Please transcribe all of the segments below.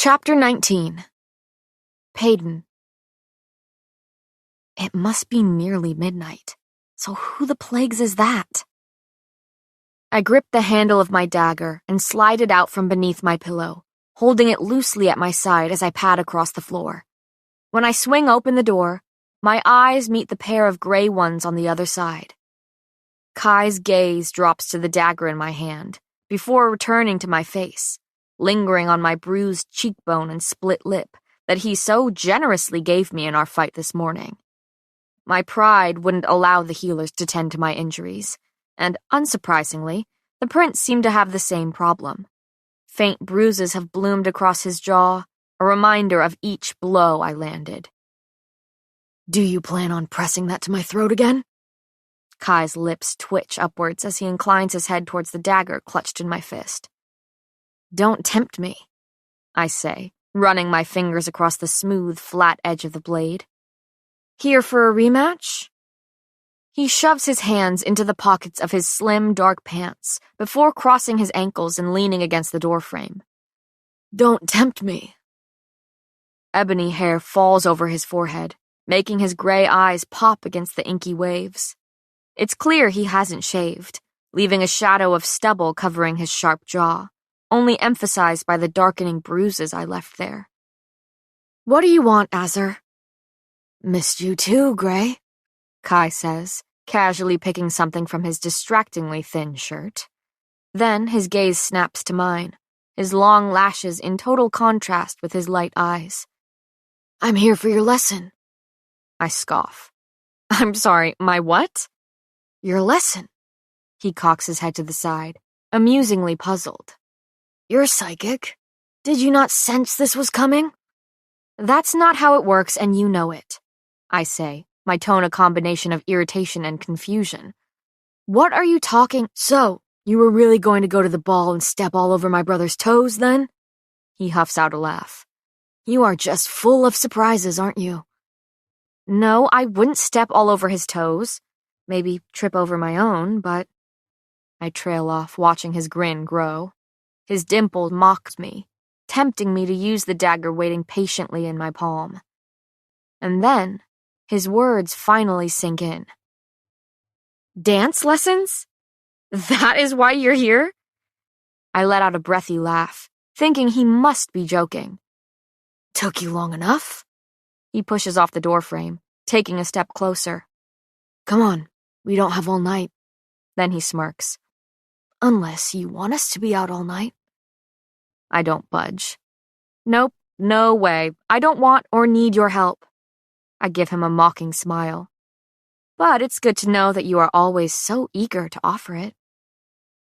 Chapter 19. Payton. It must be nearly midnight, so who the plagues is that? I grip the handle of my dagger and slide it out from beneath my pillow, holding it loosely at my side as I pad across the floor. When I swing open the door, my eyes meet the pair of gray ones on the other side. Kai's gaze drops to the dagger in my hand, before returning to my face, lingering on my bruised cheekbone and split lip that he so generously gave me in our fight this morning. My pride wouldn't allow the healers to tend to my injuries, and unsurprisingly, the prince seemed to have the same problem. Faint bruises have bloomed across his jaw, a reminder of each blow I landed. Do you plan on pressing that to my throat again? Kai's lips twitch upwards as he inclines his head towards the dagger clutched in my fist. Don't tempt me, I say, running my fingers across the smooth, flat edge of the blade. Here for a rematch? He shoves his hands into the pockets of his slim, dark pants before crossing his ankles and leaning against the doorframe. Don't tempt me. Ebony hair falls over his forehead, making his gray eyes pop against the inky waves. It's clear he hasn't shaved, leaving a shadow of stubble covering his sharp jaw, only emphasized by the darkening bruises I left there. What do you want, Azur? Missed you too, Gray, Kai says, casually picking something from his distractingly thin shirt. Then his gaze snaps to mine, his long lashes in total contrast with his light eyes. I'm here for your lesson. I scoff. I'm sorry, my what? Your lesson. He cocks his head to the side, amusingly puzzled. You're psychic. Did you not sense this was coming? That's not how it works, and you know it, I say, my tone a combination of irritation and confusion. What are you talking? So, you were really going to go to the ball and step all over my brother's toes, then? He huffs out a laugh. You are just full of surprises, aren't you? No, I wouldn't step all over his toes. Maybe trip over my own, but... I trail off, watching his grin grow. His dimple mocks me, tempting me to use the dagger waiting patiently in my palm. And then, his words finally sink in. Dance lessons? That is why you're here? I let out a breathy laugh, thinking he must be joking. Took you long enough? He pushes off the doorframe, taking a step closer. Come on, we don't have all night. Then he smirks. Unless you want us to be out all night. I don't budge. Nope, no way. I don't want or need your help. I give him a mocking smile. But it's good to know that you are always so eager to offer it.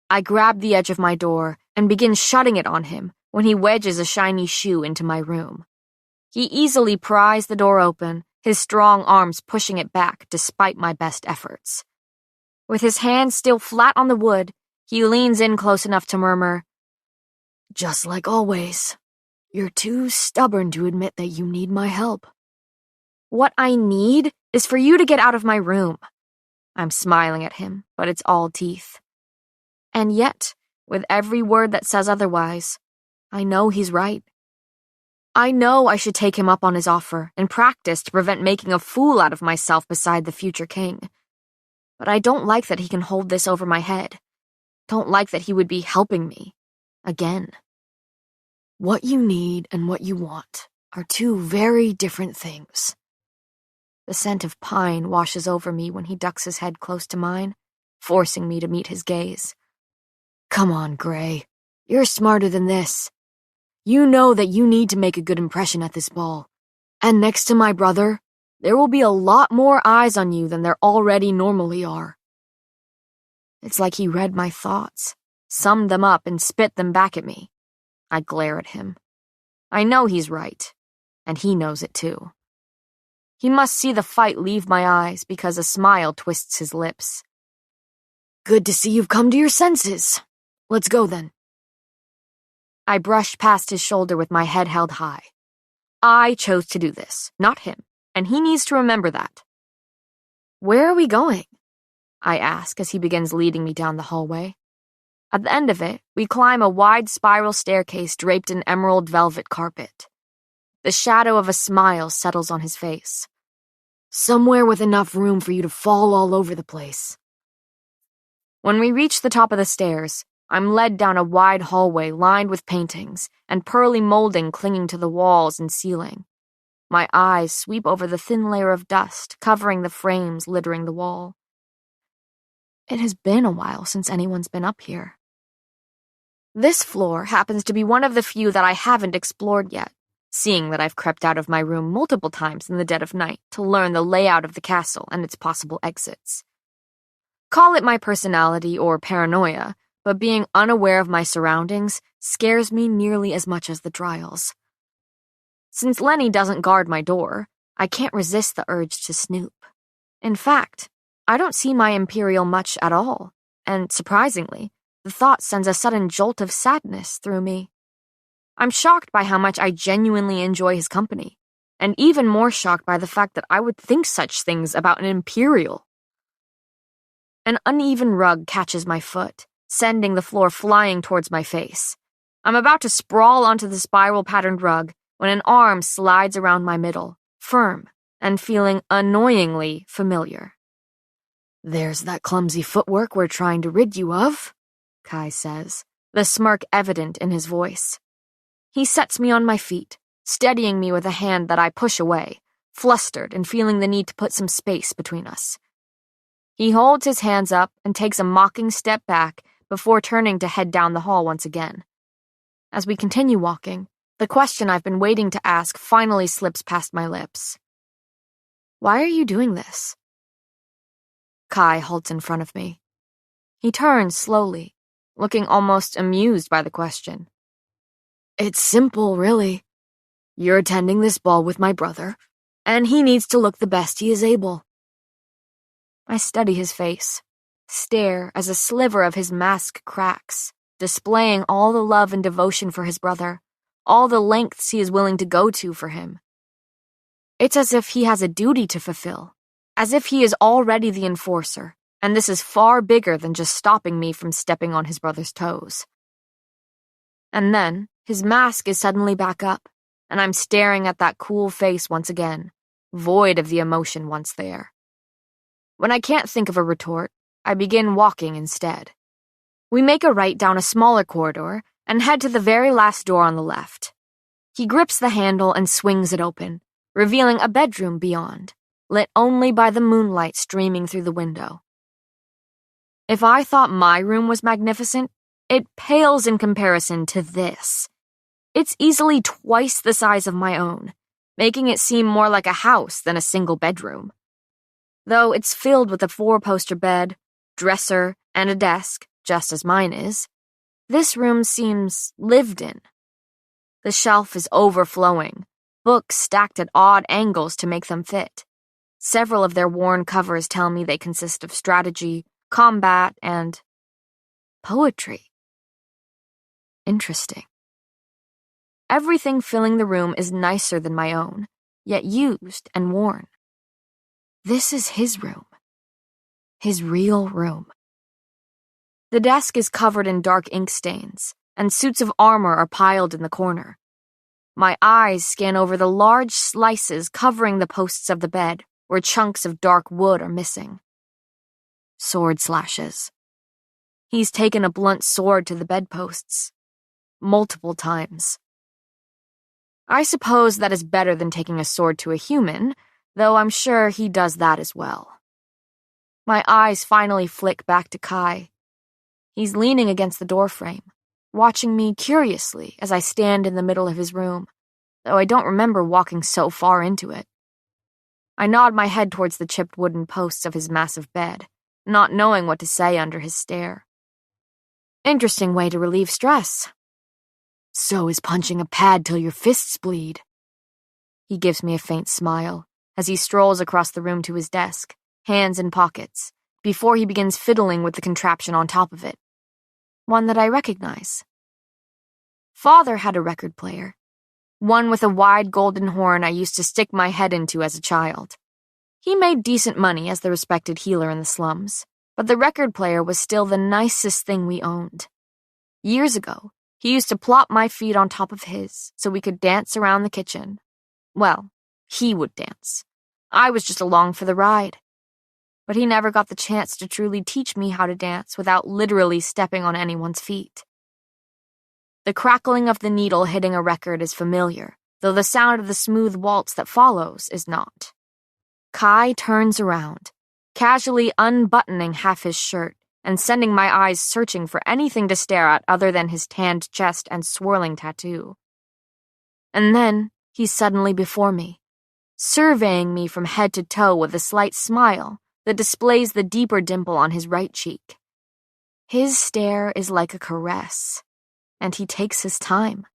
I grab the edge of my door and begin shutting it on him when he wedges a shiny shoe into my room. He easily pries the door open, his strong arms pushing it back despite my best efforts. With his hands still flat on the wood, he leans in close enough to murmur, Just like always, you're too stubborn to admit that you need my help. What I need is for you to get out of my room. I'm smiling at him, but it's all teeth. And yet, with every word that says otherwise, I know he's right. I know I should take him up on his offer and practice to prevent making a fool out of myself beside the future king. But I don't like that he can hold this over my head. Don't like that he would be helping me. Again. What you need and what you want are two very different things. The scent of pine washes over me when he ducks his head close to mine, forcing me to meet his gaze. Come on, Gray. You're smarter than this. You know that you need to make a good impression at this ball. And next to my brother, there will be a lot more eyes on you than there already normally are. It's like he read my thoughts, summed them up, and spit them back at me. I glare at him. I know he's right, and he knows it too. He must see the fight leave my eyes because a smile twists his lips. Good to see you've come to your senses. Let's go then. I brush past his shoulder with my head held high. I chose to do this, not him, and he needs to remember that. Where are we going? I ask as he begins leading me down the hallway. At the end of it, we climb a wide spiral staircase draped in emerald velvet carpet. The shadow of a smile settles on his face. Somewhere with enough room for you to fall all over the place. When we reach the top of the stairs, I'm led down a wide hallway lined with paintings and pearly molding clinging to the walls and ceiling. My eyes sweep over the thin layer of dust covering the frames littering the wall. It has been a while since anyone's been up here. This floor happens to be one of the few that I haven't explored yet, seeing that I've crept out of my room multiple times in the dead of night to learn the layout of the castle and its possible exits. Call it my personality or paranoia, but being unaware of my surroundings scares me nearly as much as the trials. Since Lenny doesn't guard my door, I can't resist the urge to snoop. In fact, I don't see my Imperial much at all, and surprisingly, the thought sends a sudden jolt of sadness through me. I'm shocked by how much I genuinely enjoy his company, and even more shocked by the fact that I would think such things about an Imperial. An uneven rug catches my foot, sending the floor flying towards my face. I'm about to sprawl onto the spiral-patterned rug when an arm slides around my middle, firm and feeling annoyingly familiar. There's that clumsy footwork we're trying to rid you of, Kai says, the smirk evident in his voice. He sets me on my feet, steadying me with a hand that I push away, flustered and feeling the need to put some space between us. He holds his hands up and takes a mocking step back before turning to head down the hall once again. As we continue walking, the question I've been waiting to ask finally slips past my lips. Why are you doing this? Kai halts in front of me. He turns slowly, looking almost amused by the question. It's simple, really. You're attending this ball with my brother, and he needs to look the best he is able. I study his face, stare as a sliver of his mask cracks, displaying all the love and devotion for his brother, all the lengths he is willing to go to for him. It's as if he has a duty to fulfill, as if he is already the enforcer, and this is far bigger than just stopping me from stepping on his brother's toes. And then, his mask is suddenly back up, and I'm staring at that cool face once again, void of the emotion once there. When I can't think of a retort, I begin walking instead. We make a right down a smaller corridor and head to the very last door on the left. He grips the handle and swings it open, revealing a bedroom beyond, lit only by the moonlight streaming through the window. If I thought my room was magnificent, it pales in comparison to this. It's easily twice the size of my own, making it seem more like a house than a single bedroom. Though it's filled with a 4-poster bed, dresser, and a desk, just as mine is, this room seems lived in. The shelf is overflowing, books stacked at odd angles to make them fit. Several of their worn covers tell me they consist of strategy, combat, and poetry. Interesting. Everything filling the room is nicer than my own, yet used and worn. This is his room. His real room. The desk is covered in dark ink stains, and suits of armor are piled in the corner. My eyes scan over the large slices covering the posts of the bed, where chunks of dark wood are missing. Sword slashes. He's taken a blunt sword to the bedposts. Multiple times. I suppose that is better than taking a sword to a human, though I'm sure he does that as well. My eyes finally flick back to Kai. He's leaning against the doorframe, watching me curiously as I stand in the middle of his room, though I don't remember walking so far into it. I nod my head towards the chipped wooden posts of his massive bed, not knowing what to say under his stare. Interesting way to relieve stress. So is punching a pad till your fists bleed. He gives me a faint smile as he strolls across the room to his desk, hands in pockets, before he begins fiddling with the contraption on top of it. One that I recognize. Father had a record player. One with a wide golden horn I used to stick my head into as a child. He made decent money as the respected healer in the slums, but the record player was still the nicest thing we owned. Years ago, he used to plop my feet on top of his so we could dance around the kitchen. Well, he would dance. I was just along for the ride. But he never got the chance to truly teach me how to dance without literally stepping on anyone's feet. The crackling of the needle hitting a record is familiar, though the sound of the smooth waltz that follows is not. Kai turns around, casually unbuttoning half his shirt and sending my eyes searching for anything to stare at other than his tanned chest and swirling tattoo. And then he's suddenly before me, surveying me from head to toe with a slight smile that displays the deeper dimple on his right cheek. His stare is like a caress, and he takes his time.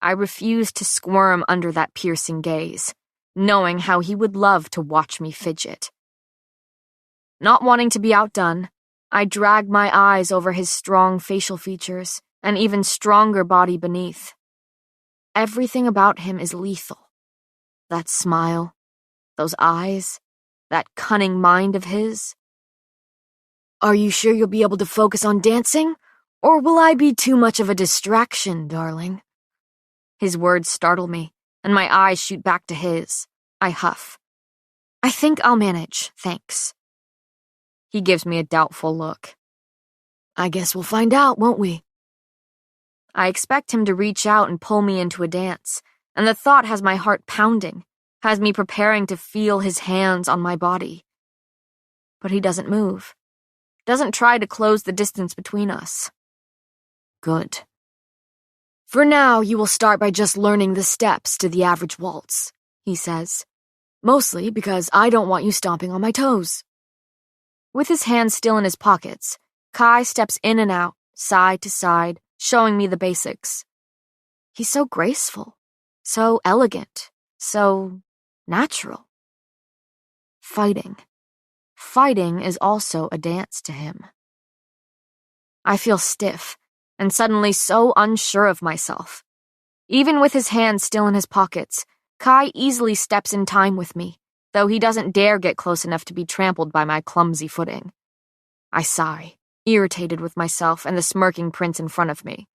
I refuse to squirm under that piercing gaze, knowing how he would love to watch me fidget. Not wanting to be outdone, I drag my eyes over his strong facial features and even stronger body beneath. Everything about him is lethal. That smile, those eyes, that cunning mind of his. Are you sure you'll be able to focus on dancing? Or will I be too much of a distraction, darling? His words startle me, and my eyes shoot back to his. I huff. I think I'll manage, thanks. He gives me a doubtful look. I guess we'll find out, won't we? I expect him to reach out and pull me into a dance, and the thought has my heart pounding, has me preparing to feel his hands on my body. But he doesn't move, doesn't try to close the distance between us. Good. For now, you will start by just learning the steps to the average waltz, he says, mostly because I don't want you stomping on my toes. With his hands still in his pockets, Kai steps in and out, side to side, showing me the basics. He's so graceful, so elegant, so natural. Fighting is also a dance to him. I feel stiff and suddenly so unsure of myself. Even with his hands still in his pockets, Kai easily steps in time with me, though he doesn't dare get close enough to be trampled by my clumsy footing. I sigh, irritated with myself and the smirking prince in front of me.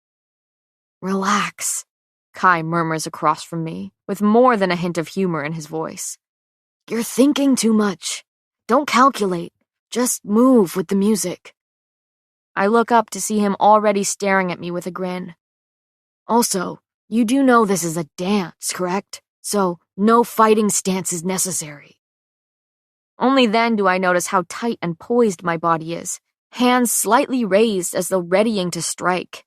Relax, Kai murmurs across from me, with more than a hint of humor in his voice. You're thinking too much. Don't calculate. Just move with the music. I look up to see him already staring at me with a grin. Also, you do know this is a dance, correct? So, no fighting stance is necessary. Only then do I notice how tight and poised my body is, hands slightly raised as though readying to strike.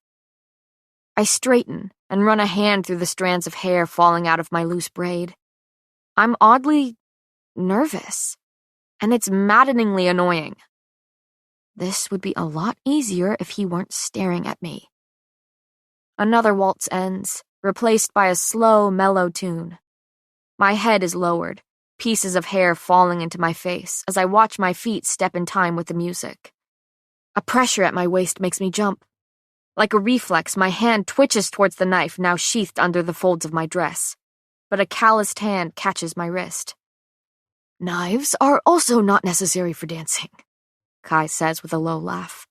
I straighten and run a hand through the strands of hair falling out of my loose braid. I'm oddly nervous, and it's maddeningly annoying. This would be a lot easier if he weren't staring at me. Another waltz ends, replaced by a slow, mellow tune. My head is lowered, pieces of hair falling into my face as I watch my feet step in time with the music. A pressure at my waist makes me jump. Like a reflex, my hand twitches towards the knife now sheathed under the folds of my dress, but a calloused hand catches my wrist. Knives are also not necessary for dancing, Kai says with a low laugh.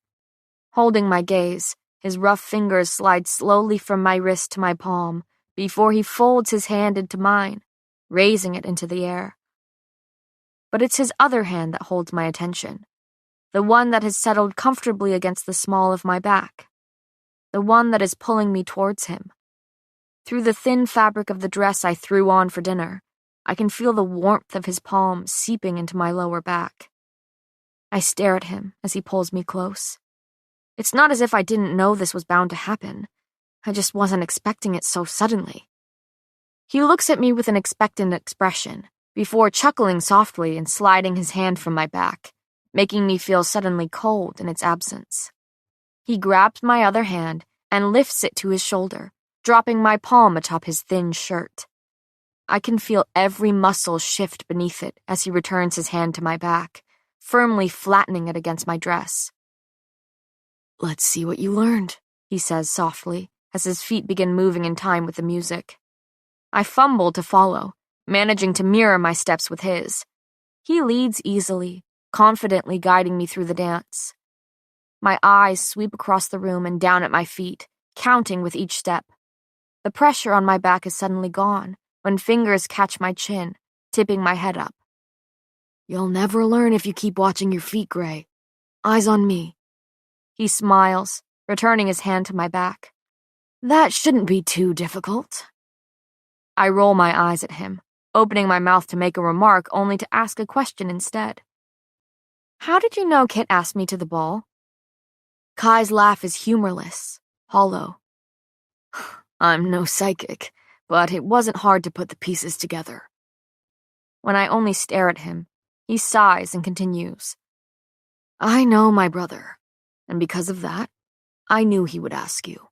Holding my gaze, his rough fingers slide slowly from my wrist to my palm before he folds his hand into mine, raising it into the air. But it's his other hand that holds my attention, the one that has settled comfortably against the small of my back, the one that is pulling me towards him. Through the thin fabric of the dress I threw on for dinner, I can feel the warmth of his palm seeping into my lower back. I stare at him as he pulls me close. It's not as if I didn't know this was bound to happen. I just wasn't expecting it so suddenly. He looks at me with an expectant expression, before chuckling softly and sliding his hand from my back, making me feel suddenly cold in its absence. He grabs my other hand and lifts it to his shoulder, dropping my palm atop his thin shirt. I can feel every muscle shift beneath it as he returns his hand to my back, firmly flattening it against my dress. Let's see what you learned, he says softly, as his feet begin moving in time with the music. I fumble to follow, managing to mirror my steps with his. He leads easily, confidently guiding me through the dance. My eyes sweep across the room and down at my feet, counting with each step. The pressure on my back is suddenly gone when fingers catch my chin, tipping my head up. You'll never learn if you keep watching your feet, Gray. Eyes on me. He smiles, returning his hand to my back. That shouldn't be too difficult. I roll my eyes at him, opening my mouth to make a remark only to ask a question instead. How did you know Kit asked me to the ball? Kai's laugh is humorless, hollow. I'm no psychic, but it wasn't hard to put the pieces together. When I only stare at him, he sighs and continues. I know my brother, and because of that, I knew he would ask you.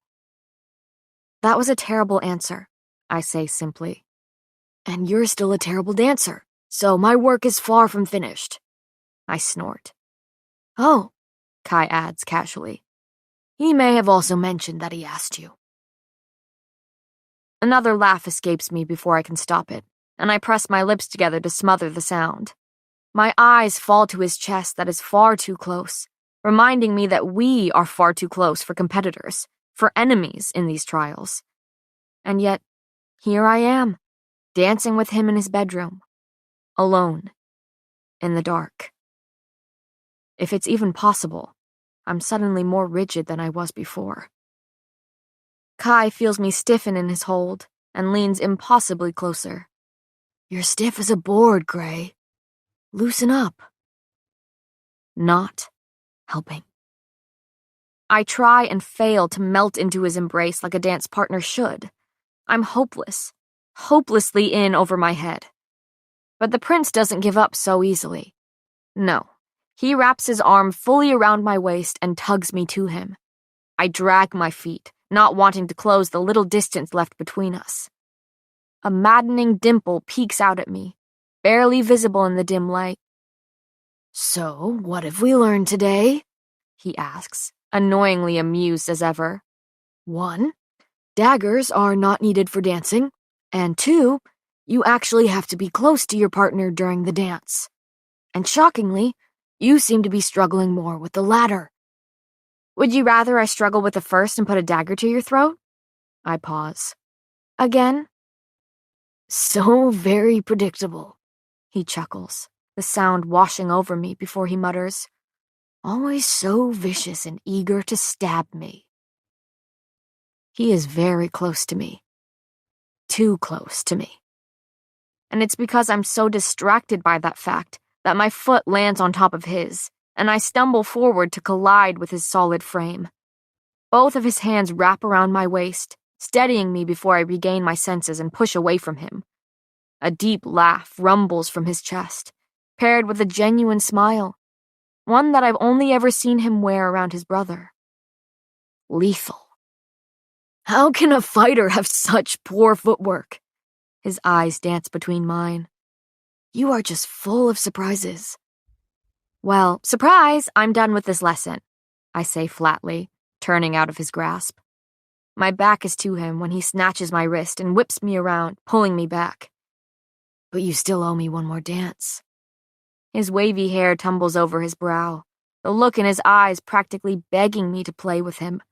That was a terrible answer, I say simply. And you're still a terrible dancer, so my work is far from finished. I snort. Oh, Kai adds casually. He may have also mentioned that he asked you. Another laugh escapes me before I can stop it, and I press my lips together to smother the sound. My eyes fall to his chest that is far too close, reminding me that we are far too close for competitors, for enemies in these trials. And yet, here I am, dancing with him in his bedroom, alone, in the dark. If it's even possible, I'm suddenly more rigid than I was before. Kai feels me stiffen in his hold and leans impossibly closer. You're stiff as a board, Gray. Loosen up. Not helping. I try and fail to melt into his embrace like a dance partner should. I'm hopeless, hopelessly in over my head. But the prince doesn't give up so easily. No, he wraps his arm fully around my waist and tugs me to him. I drag my feet, not wanting to close the little distance left between us. A maddening dimple peeks out at me, barely visible in the dim light. So, what have we learned today? He asks, annoyingly amused as ever. 1, daggers are not needed for dancing, and 2, you actually have to be close to your partner during the dance. And shockingly, you seem to be struggling more with the latter. Would you rather I struggle with the first and put a dagger to your throat? I pause. Again? So very predictable, he chuckles, the sound washing over me before he mutters. Always so vicious and eager to stab me. He is very close to me. Too close to me. And it's because I'm so distracted by that fact that my foot lands on top of his, and I stumble forward to collide with his solid frame. Both of his hands wrap around my waist, steadying me before I regain my senses and push away from him. A deep laugh rumbles from his chest, paired with a genuine smile, one that I've only ever seen him wear around his brother. Lethal. How can a fighter have such poor footwork? His eyes dance between mine. You are just full of surprises. Well, surprise, I'm done with this lesson, I say flatly, turning out of his grasp. My back is to him when he snatches my wrist and whips me around, pulling me back. But you still owe me one more dance. His wavy hair tumbles over his brow, the look in his eyes practically begging me to play with him.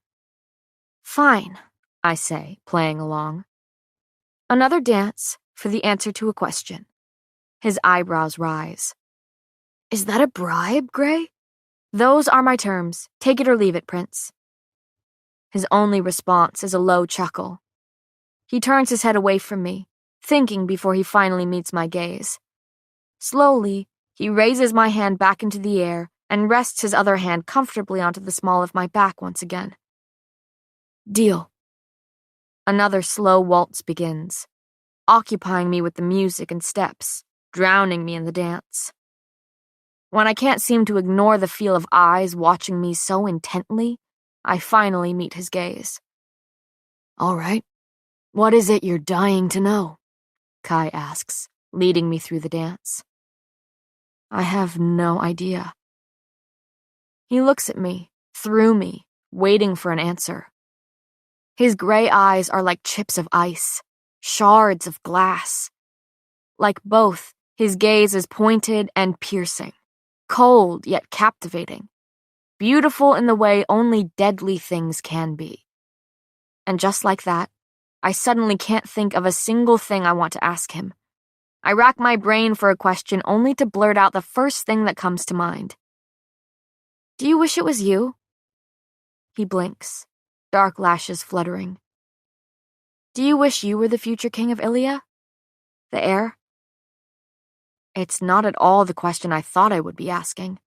Fine, I say, playing along. Another dance for the answer to a question. His eyebrows rise. Is that a bribe, Gray? Those are my terms. Take it or leave it, Prince. His only response is a low chuckle. He turns his head away from me, thinking before he finally meets my gaze. Slowly, he raises my hand back into the air and rests his other hand comfortably onto the small of my back once again. Deal. Another slow waltz begins, occupying me with the music and steps, drowning me in the dance. When I can't seem to ignore the feel of eyes watching me so intently, I finally meet his gaze. All right. What is it you're dying to know? Kai asks, leading me through the dance. I have no idea. He looks at me, through me, waiting for an answer. His gray eyes are like chips of ice, shards of glass. Like both, his gaze is pointed and piercing, cold yet captivating, beautiful in the way only deadly things can be. And just like that, I suddenly can't think of a single thing I want to ask him. I rack my brain for a question only to blurt out the first thing that comes to mind. Do you wish it was you? He blinks, dark lashes fluttering. Do you wish you were the future king of Ilia? The heir? It's not at all the question I thought I would be asking,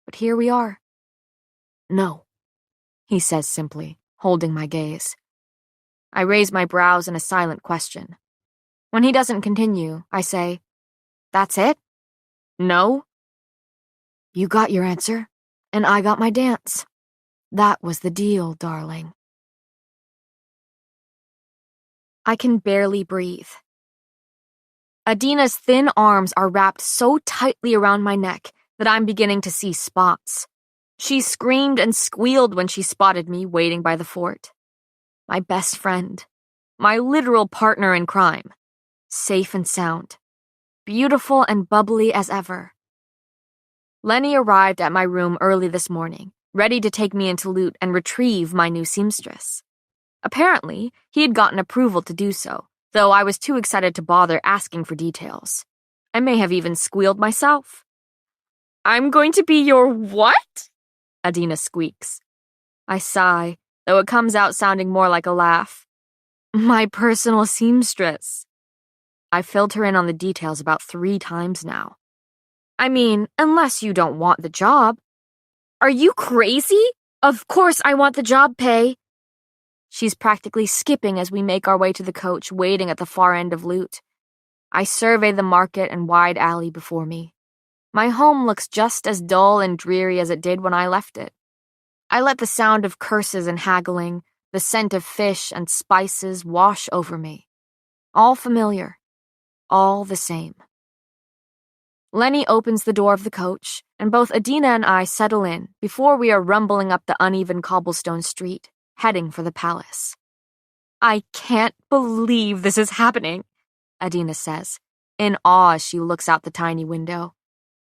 but here we are. No, he says simply, holding my gaze. I raise my brows in a silent question. When he doesn't continue, I say, That's it? No? You got your answer, and I got my dance. That was the deal, darling. I can barely breathe. Adina's thin arms are wrapped so tightly around my neck that I'm beginning to see spots. She screamed and squealed when she spotted me waiting by the fort. My best friend, my literal partner in crime, safe and sound, beautiful and bubbly as ever. Lenny arrived at my room early this morning, ready to take me into loot and retrieve my new seamstress. Apparently, he had gotten approval to do so, though I was too excited to bother asking for details. I may have even squealed myself. I'm going to be your what? Adina squeaks. I sigh, though it comes out sounding more like a laugh. My personal seamstress. I filled her in on the details about 3 times now. I mean, unless you don't want the job. Are you crazy? Of course I want the job, Pei. She's practically skipping as we make our way to the coach, waiting at the far end of loot. I survey the market and wide alley before me. My home looks just as dull and dreary as it did when I left it. I let the sound of curses and haggling, the scent of fish and spices wash over me. All familiar. All the same. Lenny opens the door of the coach, and both Adina and I settle in before we are rumbling up the uneven cobblestone street, heading for the palace. I can't believe this is happening, Adina says, in awe as she looks out the tiny window.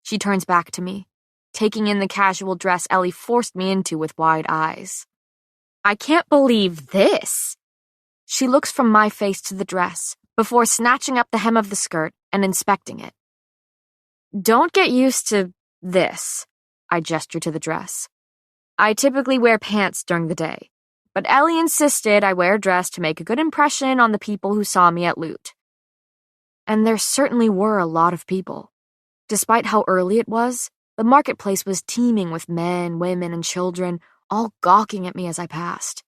She turns back to me, taking in the casual dress Ellie forced me into with wide eyes. I can't believe this. She looks from my face to the dress, before snatching up the hem of the skirt and inspecting it. Don't get used to this, I gesture to the dress. I typically wear pants during the day, but Ellie insisted I wear a dress to make a good impression on the people who saw me at loot. And there certainly were a lot of people. Despite how early it was, the marketplace was teeming with men, women, and children, all gawking at me as I passed.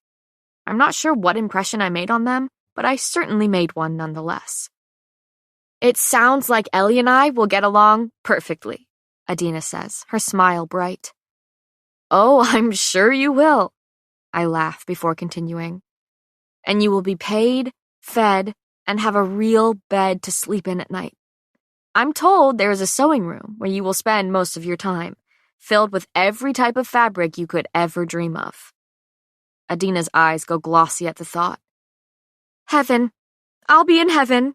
I'm not sure what impression I made on them, but I certainly made one nonetheless. It sounds like Ellie and I will get along perfectly, Adina says, her smile bright. Oh, I'm sure you will, I laugh before continuing. And you will be paid, fed, and have a real bed to sleep in at night. I'm told there is a sewing room where you will spend most of your time, filled with every type of fabric you could ever dream of. Adina's eyes go glossy at the thought. Heaven. I'll be in heaven.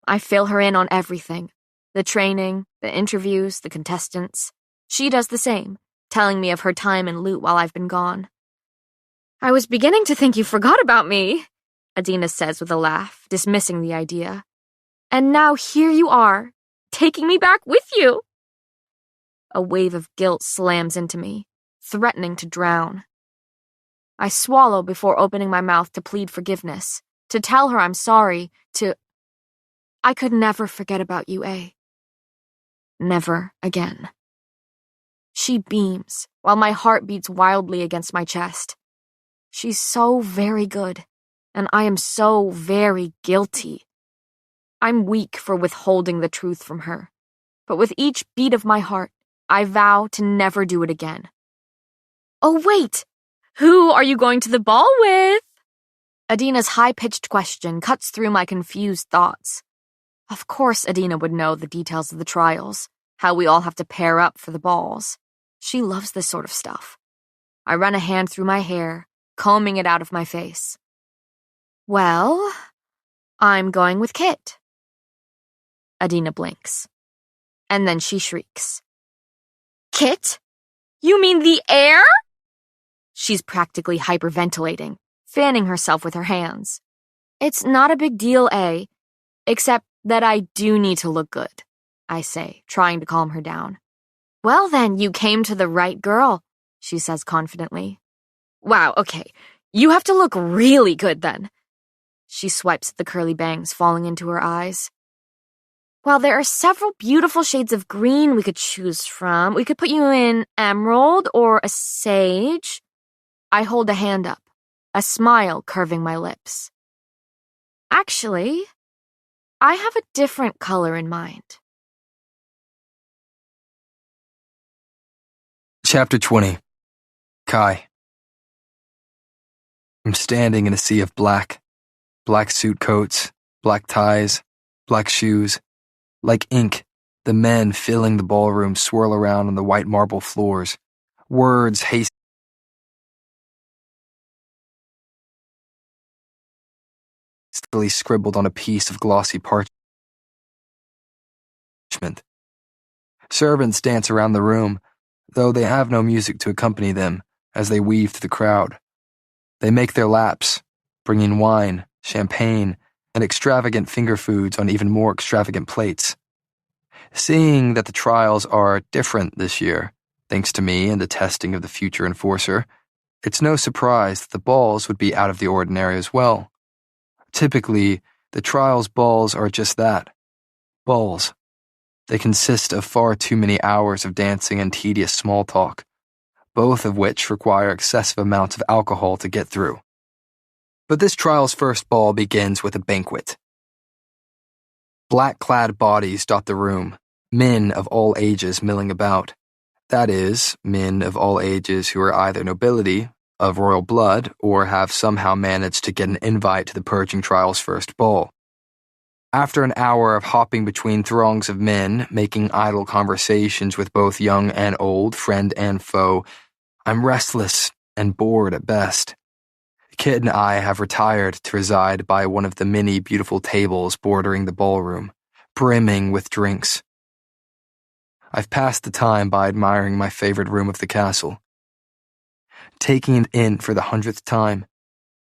I fill her in on everything. The training, the interviews, the contestants. She does the same, telling me of her time in loot while I've been gone. I was beginning to think you forgot about me, Adina says with a laugh, dismissing the idea. And now here you are, taking me back with you. A wave of guilt slams into me, threatening to drown. I swallow before opening my mouth to plead forgiveness, to tell her I'm sorry, I could never forget about you, eh? Never again. She beams, while my heart beats wildly against my chest. She's so very good, and I am so very guilty. I'm weak for withholding the truth from her, but with each beat of my heart, I vow to never do it again. Oh, wait! Who are you going to the ball with? Adina's high-pitched question cuts through my confused thoughts. Of course Adina would know the details of the trials, how we all have to pair up for the balls. She loves this sort of stuff. I run a hand through my hair, combing it out of my face. Well, I'm going with Kit. Adina blinks. And then she shrieks. Kit? You mean the air? She's practically hyperventilating, fanning herself with her hands. It's not a big deal, A. Except that I do need to look good, I say, trying to calm her down. Well then, you came to the right girl, she says confidently. Wow, okay. You have to look really good then. She swipes at the curly bangs falling into her eyes. Well, there are several beautiful shades of green we could choose from. We could put you in emerald or a sage. I hold a hand up, a smile curving my lips. Actually, I have a different color in mind. Chapter 20. Kai. I'm standing in a sea of black suit coats, black ties, black shoes. Like ink, the men filling the ballroom swirl around on the white marble floors. Words hastily scribbled on a piece of glossy parchment. Servants dance around the room, though they have no music to accompany them as they weave through the crowd. They make their laps, bringing wine, champagne, and extravagant finger foods on even more extravagant plates. Seeing that the trials are different this year, thanks to me and the testing of the future enforcer, it's no surprise that the balls would be out of the ordinary as well. Typically, the trials balls are just that, balls. They consist of far too many hours of dancing and tedious small talk, both of which require excessive amounts of alcohol to get through. But this trial's first ball begins with a banquet. Black-clad bodies dot the room, men of all ages milling about. That is, men of all ages who are either nobility, of royal blood, or have somehow managed to get an invite to the purging trial's first ball. After an hour of hopping between throngs of men, making idle conversations with both young and old, friend and foe, I'm restless and bored at best. Kit and I have retired to reside by one of the many beautiful tables bordering the ballroom, brimming with drinks. I've passed the time by admiring my favorite room of the castle, taking it in for the 100th time.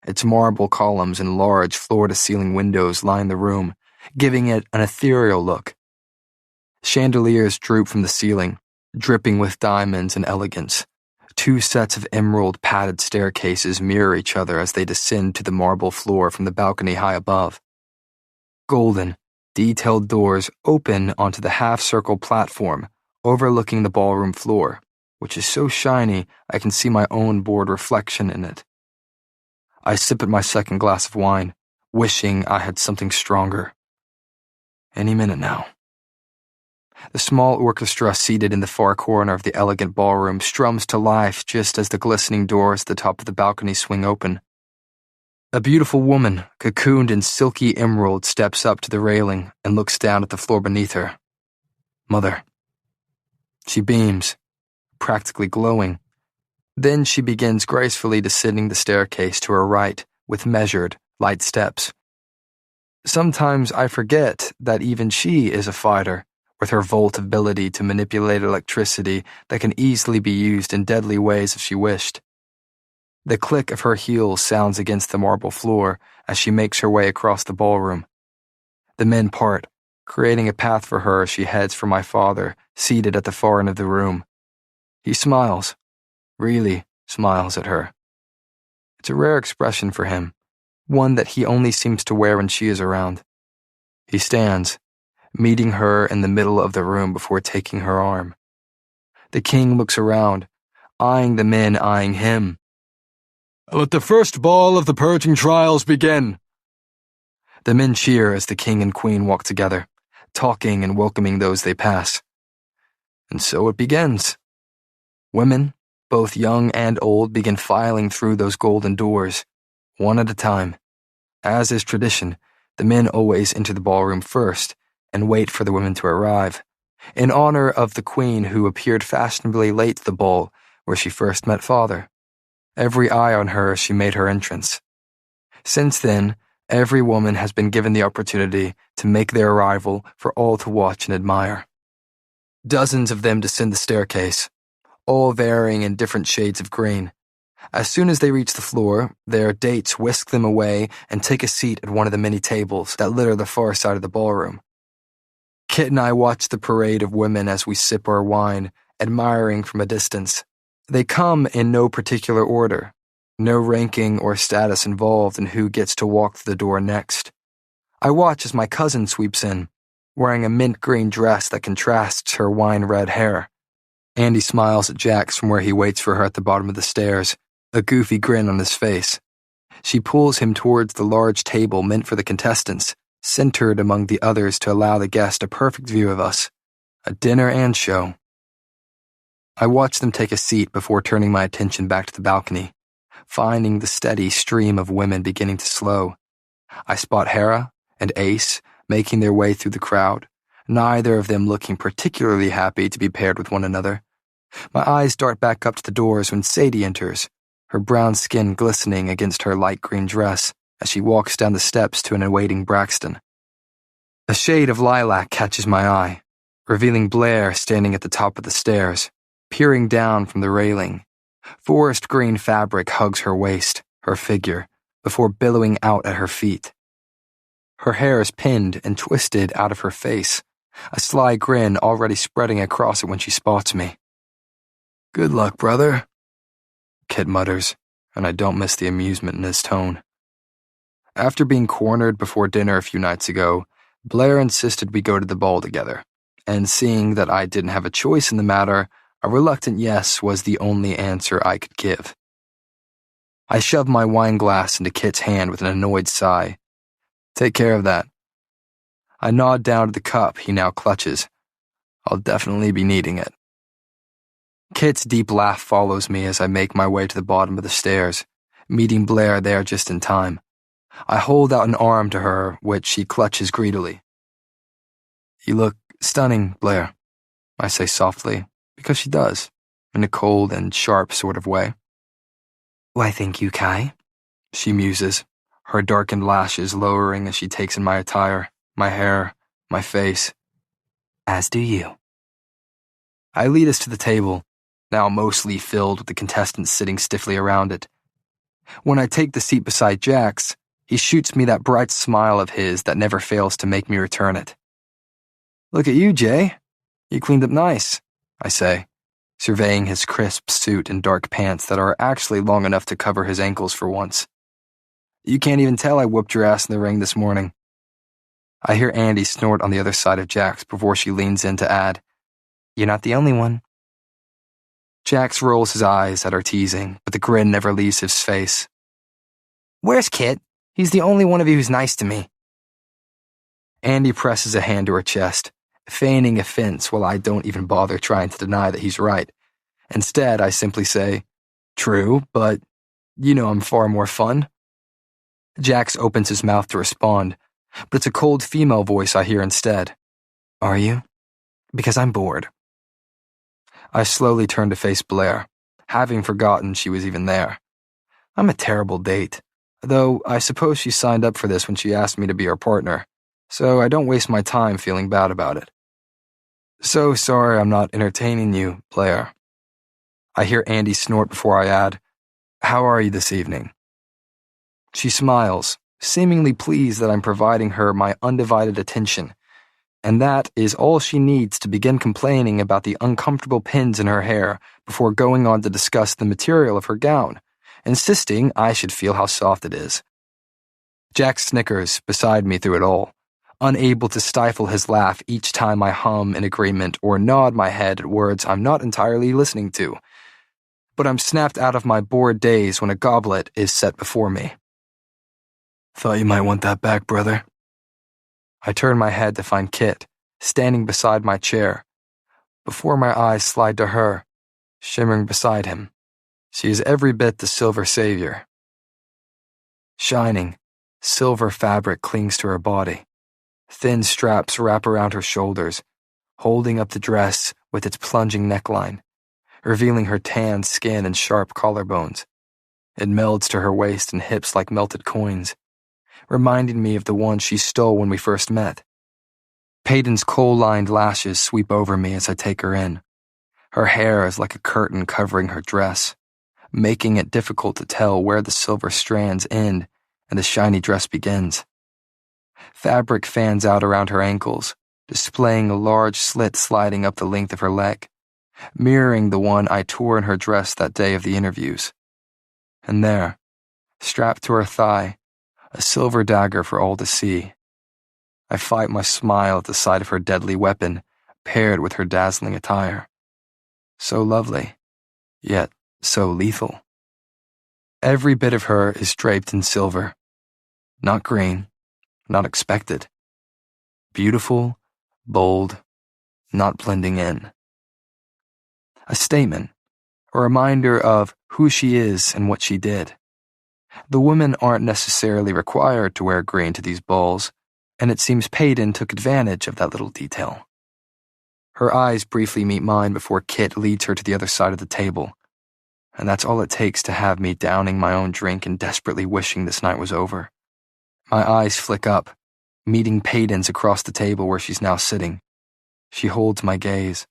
Its marble columns and large floor-to-ceiling windows line the room, giving it an ethereal look. Chandeliers droop from the ceiling, dripping with diamonds and elegance. 2 sets of emerald padded staircases mirror each other as they descend to the marble floor from the balcony high above. Golden, detailed doors open onto the half-circle platform overlooking the ballroom floor, which is so shiny I can see my own bored reflection in it. I sip at my second glass of wine, wishing I had something stronger. Any minute now. The small orchestra seated in the far corner of the elegant ballroom strums to life just as the glistening doors at the top of the balcony swing open. A beautiful woman, cocooned in silky emerald, steps up to the railing and looks down at the floor beneath her. Mother. She beams, practically glowing. Then she begins gracefully descending the staircase to her right with measured, light steps. Sometimes I forget that even she is a fighter, with her volt ability to manipulate electricity that can easily be used in deadly ways if she wished. The click of her heels sounds against the marble floor as she makes her way across the ballroom. The men part, creating a path for her as she heads for my father, seated at the far end of the room. He smiles, really smiles at her. It's a rare expression for him, one that he only seems to wear when she is around. He stands, meeting her in the middle of the room before taking her arm. The king looks around, eyeing the men eyeing him. Let the first ball of the purging trials begin. The men cheer as the king and queen walk together, talking and welcoming those they pass. And so it begins. Women, both young and old, begin filing through those golden doors, one at a time. As is tradition, the men always enter the ballroom first and wait for the women to arrive, in honor of the queen who appeared fashionably late to the ball where she first met father. Every eye on her as she made her entrance. Since then, every woman has been given the opportunity to make their arrival for all to watch and admire. Dozens of them descend the staircase, all varying in different shades of green. As soon as they reach the floor, their dates whisk them away and take a seat at one of the many tables that litter the far side of the ballroom. Kit and I watch the parade of women as we sip our wine, admiring from a distance. They come in no particular order, no ranking or status involved in who gets to walk through the door next. I watch as my cousin sweeps in, wearing a mint green dress that contrasts her wine-red hair. Andy smiles at Jax from where he waits for her at the bottom of the stairs, a goofy grin on his face. She pulls him towards the large table meant for the contestants, centered among the others to allow the guest a perfect view of us, a dinner and show. I watch them take a seat before turning my attention back to the balcony, finding the steady stream of women beginning to slow. I spot Hera and Ace making their way through the crowd, neither of them looking particularly happy to be paired with one another. My eyes dart back up to the doors when Sadie enters, her brown skin glistening against her light green dress as she walks down the steps to an awaiting Braxton. A shade of lilac catches my eye, revealing Blair standing at the top of the stairs, peering down from the railing. Forest green fabric hugs her waist, her figure, before billowing out at her feet. Her hair is pinned and twisted out of her face, a sly grin already spreading across it when she spots me. "Good luck, brother," Kit mutters, and I don't miss the amusement in his tone. After being cornered before dinner a few nights ago, Blair insisted we go to the ball together, and seeing that I didn't have a choice in the matter, a reluctant yes was the only answer I could give. I shoved my wine glass into Kit's hand with an annoyed sigh. "Take care of that." I nod down to the cup he now clutches. I'll definitely be needing it. Kit's deep laugh follows me as I make my way to the bottom of the stairs, meeting Blair there just in time. I hold out an arm to her, which she clutches greedily. "You look stunning, Blair," I say softly, because she does, in a cold and sharp sort of way. "Why, thank you, Kai," she muses, her darkened lashes lowering as she takes in my attire, my hair, my face. "As do you." I lead us to the table, now mostly filled with the contestants sitting stiffly around it. When I take the seat beside Jax, he shoots me that bright smile of his that never fails to make me return it. "Look at you, Jay. You cleaned up nice," I say, surveying his crisp suit and dark pants that are actually long enough to cover his ankles for once. "You can't even tell I whooped your ass in the ring this morning." I hear Andy snort on the other side of Jax before she leans in to add, "You're not the only one." Jax rolls his eyes at our teasing, but the grin never leaves his face. "Where's Kit? He's the only one of you who's nice to me." Andy presses a hand to her chest, feigning offense while I don't even bother trying to deny that he's right. Instead, I simply say, "True, but you know I'm far more fun." Jax opens his mouth to respond, but it's a cold female voice I hear instead. "Are you? Because I'm bored." I slowly turn to face Blair, having forgotten she was even there. I'm a terrible date, though I suppose she signed up for this when she asked me to be her partner, so I don't waste my time feeling bad about it. "So sorry I'm not entertaining you, Blair." I hear Andy snort before I add, "How are you this evening?" She smiles, seemingly pleased that I'm providing her my undivided attention, and that is all she needs to begin complaining about the uncomfortable pins in her hair before going on to discuss the material of her gown, insisting I should feel how soft it is. Jack snickers beside me through it all, unable to stifle his laugh each time I hum in agreement or nod my head at words I'm not entirely listening to. But I'm snapped out of my bored daze when a goblet is set before me. "Thought you might want that back, brother." I turn my head to find Kit, standing beside my chair. Before my eyes slide to her, shimmering beside him. She is every bit the silver savior. Shining, silver fabric clings to her body. Thin straps wrap around her shoulders, holding up the dress with its plunging neckline, revealing her tanned skin and sharp collarbones. It melds to her waist and hips like melted coins, reminding me of the one she stole when we first met. Peyton's kohl-lined lashes sweep over me as I take her in. Her hair is like a curtain covering her dress, making it difficult to tell where the silver strands end and the shiny dress begins. Fabric fans out around her ankles, displaying a large slit sliding up the length of her leg, mirroring the one I tore in her dress that day of the interviews. And there, strapped to her thigh, a silver dagger for all to see. I fight my smile at the sight of her deadly weapon, paired with her dazzling attire. So lovely, yet so lethal. Every bit of her is draped in silver. Not green, not expected. Beautiful, bold, not blending in. A statement, a reminder of who she is and what she did. The women aren't necessarily required to wear green to these balls, and it seems Peyton took advantage of that little detail. Her eyes briefly meet mine before Kit leads her to the other side of the table, and that's all it takes to have me downing my own drink and desperately wishing this night was over. My eyes flick up, meeting Peyton's across the table where she's now sitting. She holds my gaze,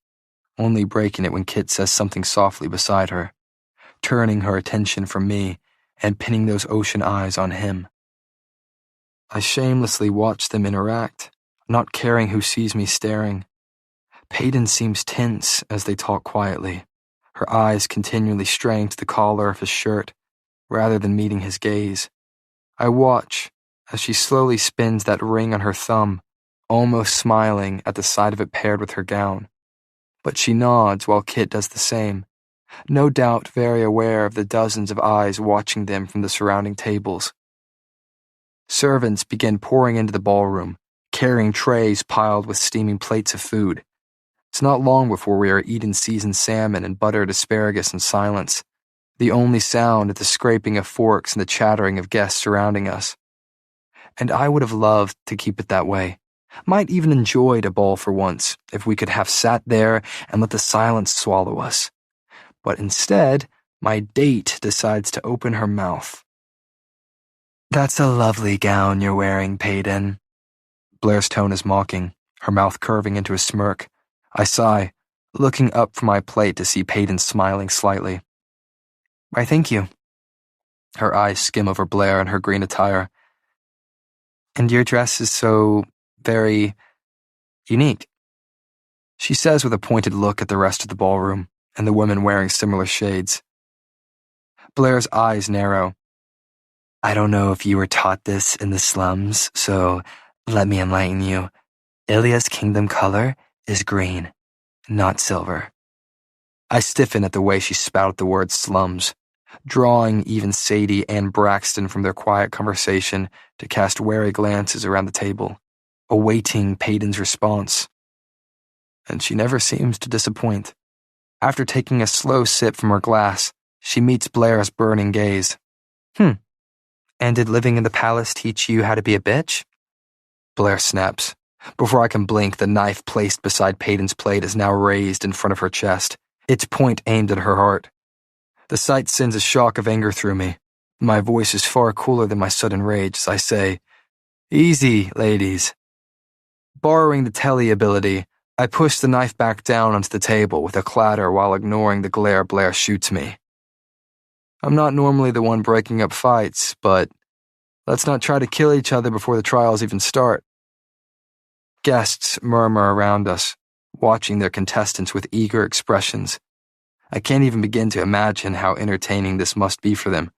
only breaking it when Kit says something softly beside her, turning her attention from me and pinning those ocean eyes on him. I shamelessly watch them interact, not caring who sees me staring. Peyton seems tense as they talk quietly, her eyes continually straying to the collar of his shirt, rather than meeting his gaze. I watch as she slowly spins that ring on her thumb, almost smiling at the sight of it paired with her gown. But she nods while Kit does the same, no doubt very aware of the dozens of eyes watching them from the surrounding tables. Servants begin pouring into the ballroom, carrying trays piled with steaming plates of food. It's not long before we are eating seasoned salmon and buttered asparagus in silence, the only sound is the scraping of forks and the chattering of guests surrounding us. And I would have loved to keep it that way. Might even enjoyed a ball for once, if we could have sat there and let the silence swallow us. But instead, my date decides to open her mouth. "That's a lovely gown you're wearing, Peyton." Blair's tone is mocking, her mouth curving into a smirk. I sigh, looking up from my plate to see Peyton smiling slightly. "Why, thank you." Her eyes skim over Blair and her green attire. "And your dress is so very unique," she says with a pointed look at the rest of the ballroom and the women wearing similar shades. Blair's eyes narrow. "I don't know if you were taught this in the slums, so let me enlighten you. Ilia's kingdom color is green, not silver." I stiffen at the way she spouted the word slums, drawing even Sadie and Braxton from their quiet conversation to cast wary glances around the table, awaiting Peyton's response. And she never seems to disappoint. After taking a slow sip from her glass, she meets Blair's burning gaze. And did living in the palace teach you how to be a bitch?" Blair snaps. Before I can blink, the knife placed beside Peyton's plate is now raised in front of her chest, its point aimed at her heart. The sight sends a shock of anger through me. My voice is far cooler than my sudden rage as I say, "Easy, ladies." Borrowing the telly ability, I push the knife back down onto the table with a clatter while ignoring the glare Blair shoots me. I'm not normally the one breaking up fights, but let's not try to kill each other before the trials even start. Guests murmur around us, watching their contestants with eager expressions. I can't even begin to imagine how entertaining this must be for them,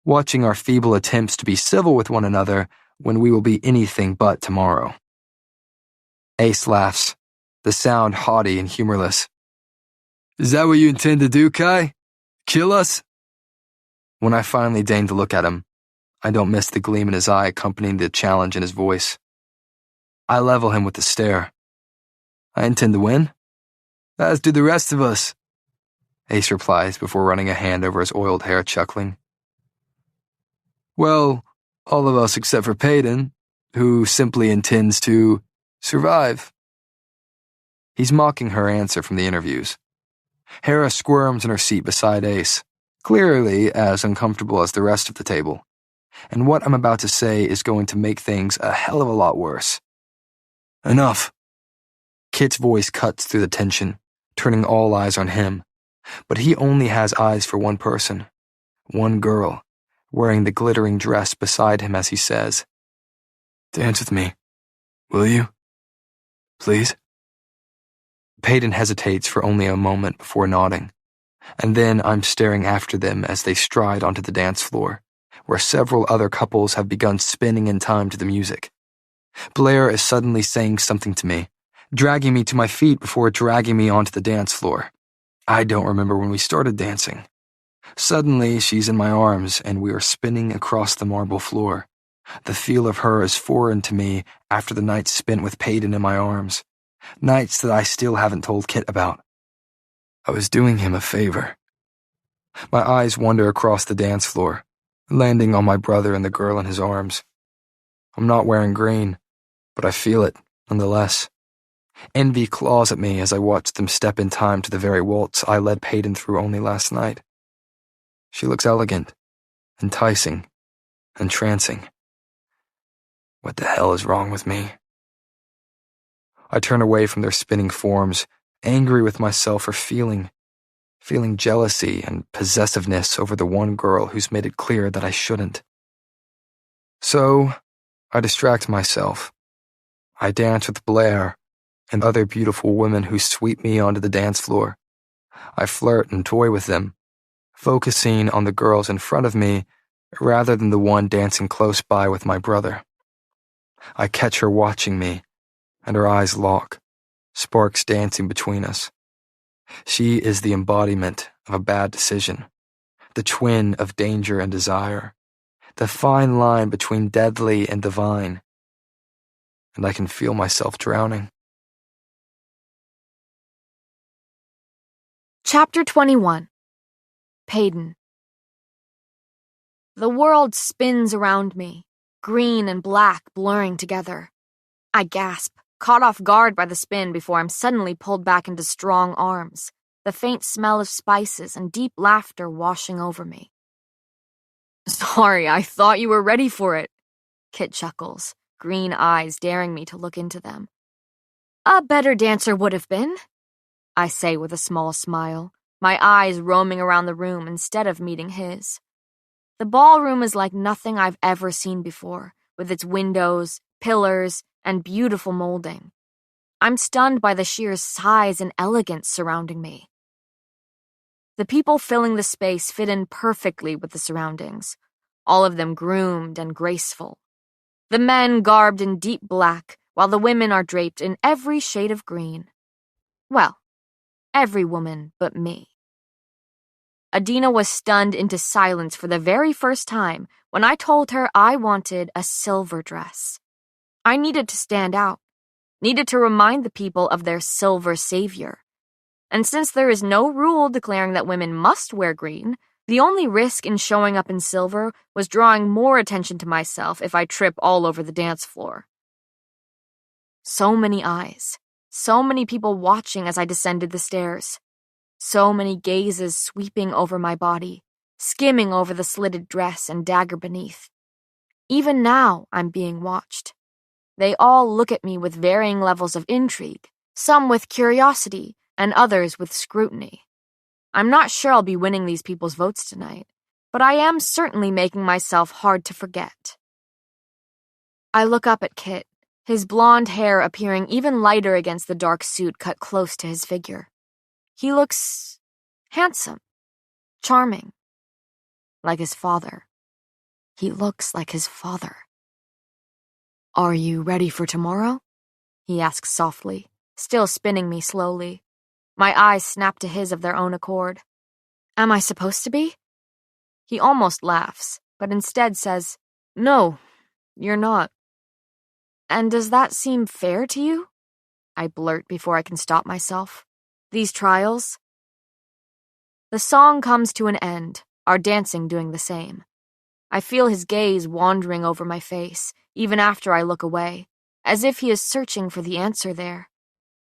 watching our feeble attempts to be civil with one another when we will be anything but tomorrow. Ace laughs, the sound haughty and humorless. "Is that what you intend to do, Kai? Kill us?" When I finally deign to look at him, I don't miss the gleam in his eye accompanying the challenge in his voice. I level him with a stare. "I intend to win, as do the rest of us," Ace replies before running a hand over his oiled hair, chuckling. "Well, all of us except for Peyton, who simply intends to survive." He's mocking her answer from the interviews. Hera squirms in her seat beside Ace, clearly as uncomfortable as the rest of the table. And what I'm about to say is going to make things a hell of a lot worse. "Enough." Kit's voice cuts through the tension, turning all eyes on him. But he only has eyes for one person, one girl, wearing the glittering dress beside him as he says, "Dance with me, will you? Please?" Peyton hesitates for only a moment before nodding, and then I'm staring after them as they stride onto the dance floor, where several other couples have begun spinning in time to the music. Blair is suddenly saying something to me, dragging me to my feet before dragging me onto the dance floor. I don't remember when we started dancing. Suddenly, she's in my arms, and we are spinning across the marble floor. The feel of her is foreign to me after the nights spent with Peyton in my arms, nights that I still haven't told Kit about. I was doing him a favor. My eyes wander across the dance floor, landing on my brother and the girl in his arms. I'm not wearing green, but I feel it, nonetheless. Envy claws at me as I watch them step in time to the very waltz I led Peyton through only last night. She looks elegant, enticing, entrancing. What the hell is wrong with me? I turn away from their spinning forms, angry with myself for feeling jealousy and possessiveness over the one girl who's made it clear that I shouldn't. So, I distract myself. I dance with Blair and other beautiful women who sweep me onto the dance floor. I flirt and toy with them, focusing on the girls in front of me rather than the one dancing close by with my brother. I catch her watching me, and her eyes lock, sparks dancing between us. She is the embodiment of a bad decision, the twin of danger and desire, the fine line between deadly and divine, and I can feel myself drowning. Chapter 21. Peyton. The world spins around me, green and black blurring together. I gasp, caught off guard by the spin before I'm suddenly pulled back into strong arms, the faint smell of spices and deep laughter washing over me. "Sorry, I thought you were ready for it," Kit chuckles, green eyes daring me to look into them. "A better dancer would have been," I say with a small smile, my eyes roaming around the room instead of meeting his. The ballroom is like nothing I've ever seen before, with its windows, pillars, and beautiful molding. I'm stunned by the sheer size and elegance surrounding me. The people filling the space fit in perfectly with the surroundings, all of them groomed and graceful. The men garbed in deep black, while the women are draped in every shade of green. Well, every woman but me. Adina was stunned into silence for the very first time when I told her I wanted a silver dress. I needed to stand out, needed to remind the people of their silver savior. And since there is no rule declaring that women must wear green, the only risk in showing up in silver was drawing more attention to myself if I trip all over the dance floor. So many eyes, so many people watching as I descended the stairs. So many gazes sweeping over my body, skimming over the slitted dress and dagger beneath. Even now, I'm being watched. They all look at me with varying levels of intrigue, some with curiosity and others with scrutiny. I'm not sure I'll be winning these people's votes tonight, but I am certainly making myself hard to forget. I look up at Kit, his blonde hair appearing even lighter against the dark suit cut close to his figure. He looks handsome, charming, like his father. He looks like his father. "Are you ready for tomorrow?" he asks softly, still spinning me slowly. My eyes snap to his of their own accord. "Am I supposed to be?" He almost laughs, but instead says, "No, you're not." "And does that seem fair to you?" I blurt before I can stop myself. "These trials?" The song comes to an end, our dancing doing the same. I feel his gaze wandering over my face, even after I look away, as if he is searching for the answer there.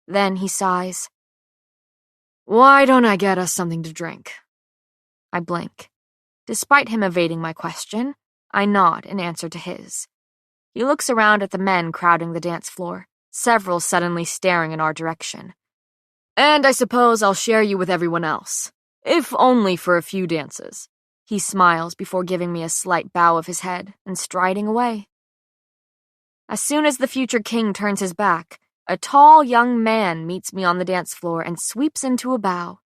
Then he sighs. "Why don't I get us something to drink?" I blink. Despite him evading my question, I nod in answer to his. He looks around at the men crowding the dance floor, several suddenly staring in our direction. And I suppose I'll share you with everyone else, if only for a few dances. He smiles before giving me a slight bow of his head and striding away. As soon as the future king turns his back, a tall young man meets me on the dance floor and sweeps into a bow.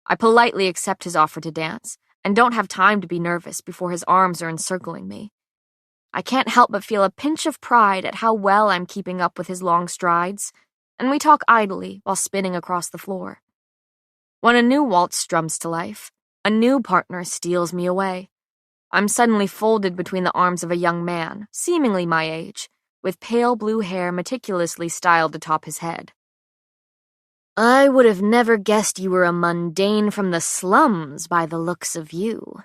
I politely accept his offer to dance, and don't have time to be nervous before his arms are encircling me. I can't help but feel a pinch of pride at how well I'm keeping up with his long strides, and we talk idly while spinning across the floor. When a new waltz strums to life, a new partner steals me away. I'm suddenly folded between the arms of a young man, seemingly my age, with pale blue hair meticulously styled atop his head. I would have never guessed you were a mundane from the slums by the looks of you,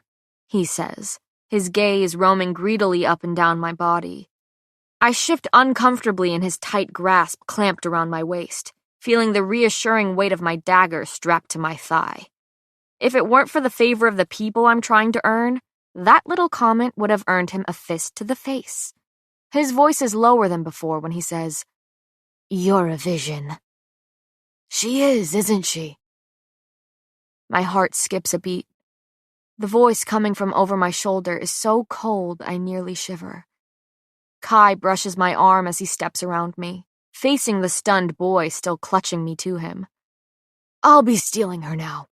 he says, his gaze roaming greedily up and down my body. I shift uncomfortably in his tight grasp clamped around my waist, feeling the reassuring weight of my dagger strapped to my thigh. If it weren't for the favor of the people I'm trying to earn, that little comment would have earned him a fist to the face. His voice is lower than before when he says, "You're a vision." She is, isn't she? My heart skips a beat. The voice coming from over my shoulder is so cold I nearly shiver. Kai brushes my arm as he steps around me, facing the stunned boy still clutching me to him. I'll be stealing her now,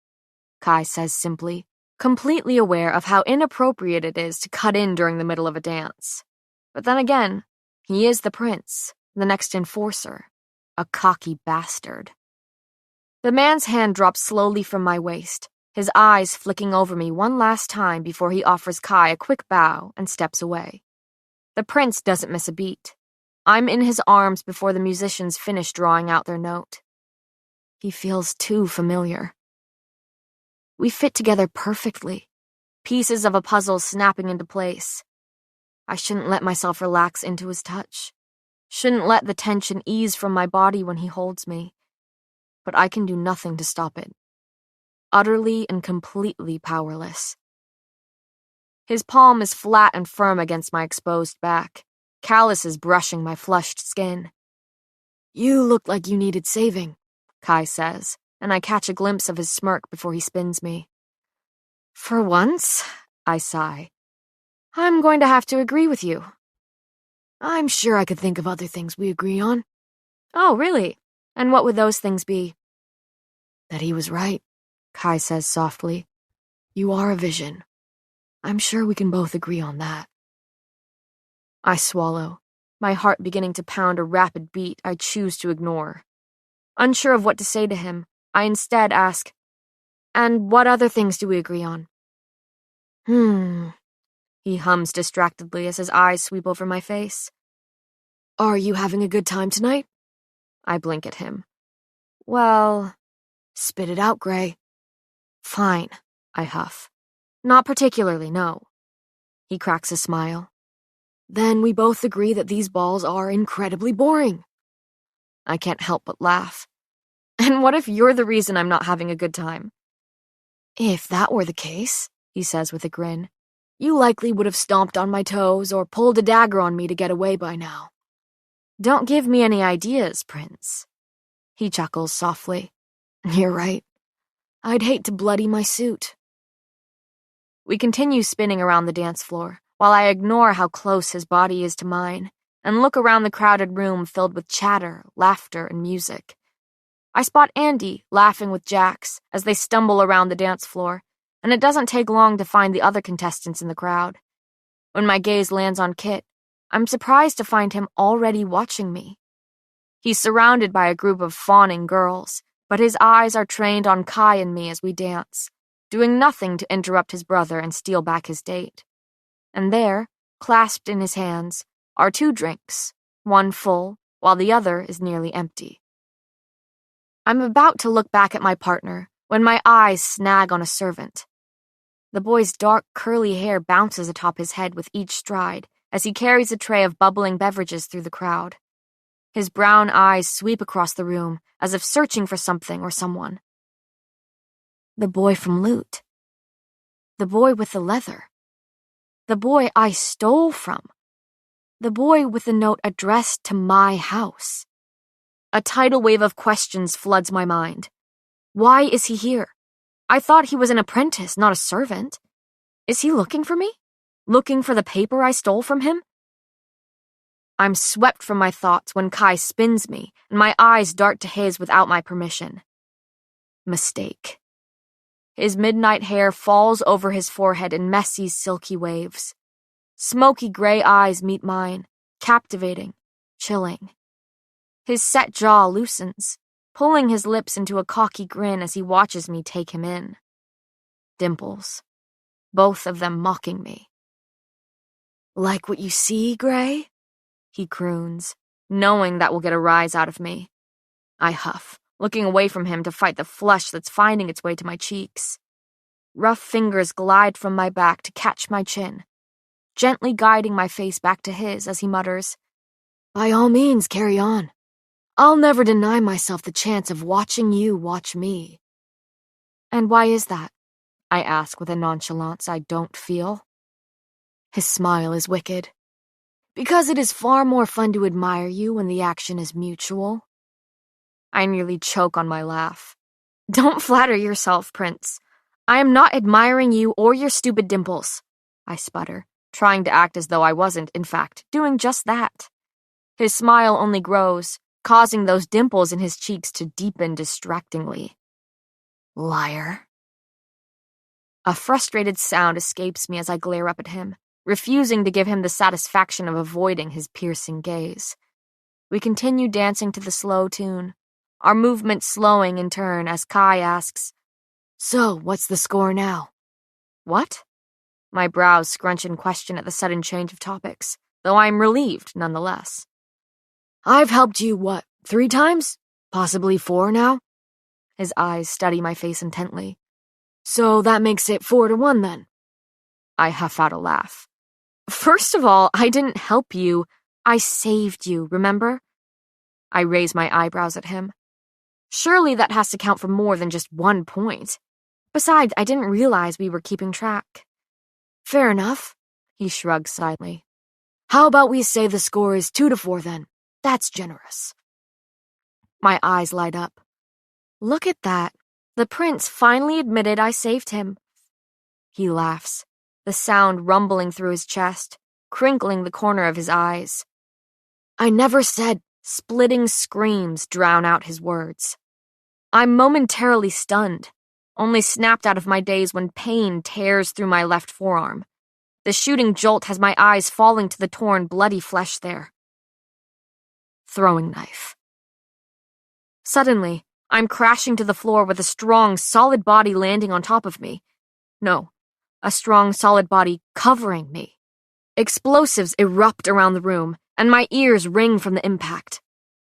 Kai says simply, completely aware of how inappropriate it is to cut in during the middle of a dance. But then again, he is the prince, the next enforcer, a cocky bastard. The man's hand drops slowly from my waist, his eyes flicking over me one last time before he offers Kai a quick bow and steps away. The prince doesn't miss a beat. I'm in his arms before the musicians finish drawing out their note. He feels too familiar. We fit together perfectly, pieces of a puzzle snapping into place. I shouldn't let myself relax into his touch. Shouldn't let the tension ease from my body when he holds me. But I can do nothing to stop it. Utterly and completely powerless. His palm is flat and firm against my exposed back, calluses brushing my flushed skin. You look like you needed saving, Kai says, and I catch a glimpse of his smirk before he spins me. For once, I sigh, I'm going to have to agree with you. I'm sure I could think of other things we agree on. Oh, really? And what would those things be? That he was right, Kai says softly. You are a vision. I'm sure we can both agree on that. I swallow, my heart beginning to pound a rapid beat I choose to ignore. Unsure of what to say to him, I instead ask, and what other things do we agree on? He hums distractedly as his eyes sweep over my face. Are you having a good time tonight? I blink at him. Well, spit it out, Gray. Fine, I huff. Not particularly, no. He cracks a smile. Then we both agree that these balls are incredibly boring. I can't help but laugh. And what if you're the reason I'm not having a good time? If that were the case, he says with a grin, you likely would have stomped on my toes or pulled a dagger on me to get away by now. Don't give me any ideas, Prince. He chuckles softly. You're right. I'd hate to bloody my suit. We continue spinning around the dance floor, while I ignore how close his body is to mine, and look around the crowded room filled with chatter, laughter, and music. I spot Andy laughing with Jax as they stumble around the dance floor, and it doesn't take long to find the other contestants in the crowd. When my gaze lands on Kit, I'm surprised to find him already watching me. He's surrounded by a group of fawning girls, but his eyes are trained on Kai and me as we dance, doing nothing to interrupt his brother and steal back his date. And there, clasped in his hands, are 2 drinks, one full, while the other is nearly empty. I'm about to look back at my partner when my eyes snag on a servant. The boy's dark, curly hair bounces atop his head with each stride as he carries a tray of bubbling beverages through the crowd. His brown eyes sweep across the room as if searching for something or someone. The boy from Loot. The boy with the leather. The boy I stole from. The boy with the note addressed to my house. A tidal wave of questions floods my mind. Why is he here? I thought he was an apprentice, not a servant. Is he looking for me? Looking for the paper I stole from him? I'm swept from my thoughts when Kai spins me, and my eyes dart to his without my permission. Mistake. His midnight hair falls over his forehead in messy, silky waves. Smoky gray eyes meet mine, captivating, chilling. His set jaw loosens, pulling his lips into a cocky grin as he watches me take him in. Dimples, both of them mocking me. Like what you see, Gray? He croons, knowing that will get a rise out of me. I huff, looking away from him to fight the flush that's finding its way to my cheeks. Rough fingers glide from my back to catch my chin, gently guiding my face back to his as he mutters, By all means, carry on. I'll never deny myself the chance of watching you watch me. And why is that? I ask with a nonchalance I don't feel. His smile is wicked. Because it is far more fun to admire you when the action is mutual. I nearly choke on my laugh. Don't flatter yourself, Prince. I am not admiring you or your stupid dimples, I sputter, trying to act as though I wasn't, in fact, doing just that. His smile only grows, causing those dimples in his cheeks to deepen distractingly. Liar. A frustrated sound escapes me as I glare up at him, refusing to give him the satisfaction of avoiding his piercing gaze. We continue dancing to the slow tune, our movements slowing in turn as Kai asks, So, what's the score now? What? My brows scrunch in question at the sudden change of topics, though I'm relieved nonetheless. I've helped you, 3 times? Possibly 4 now? His eyes study my face intently. So that makes it 4-1 then. I huff out a laugh. First of all, I didn't help you. I saved you, remember? I raise my eyebrows at him. Surely that has to count for more than just 1 point. Besides, I didn't realize we were keeping track. Fair enough, he shrugs slightly. How about we say the score is 2-4 then? That's generous. My eyes light up. Look at that. The prince finally admitted I saved him. He laughs, the sound rumbling through his chest, crinkling the corner of his eyes. I never said. Splitting screams drown out his words. I'm momentarily stunned, only snapped out of my daze when pain tears through my left forearm. The shooting jolt has my eyes falling to the torn, bloody flesh there. Throwing knife. Suddenly, I'm crashing to the floor with a strong, solid body landing on top of me. No, a strong, solid body covering me. Explosives erupt around the room, and my ears ring from the impact.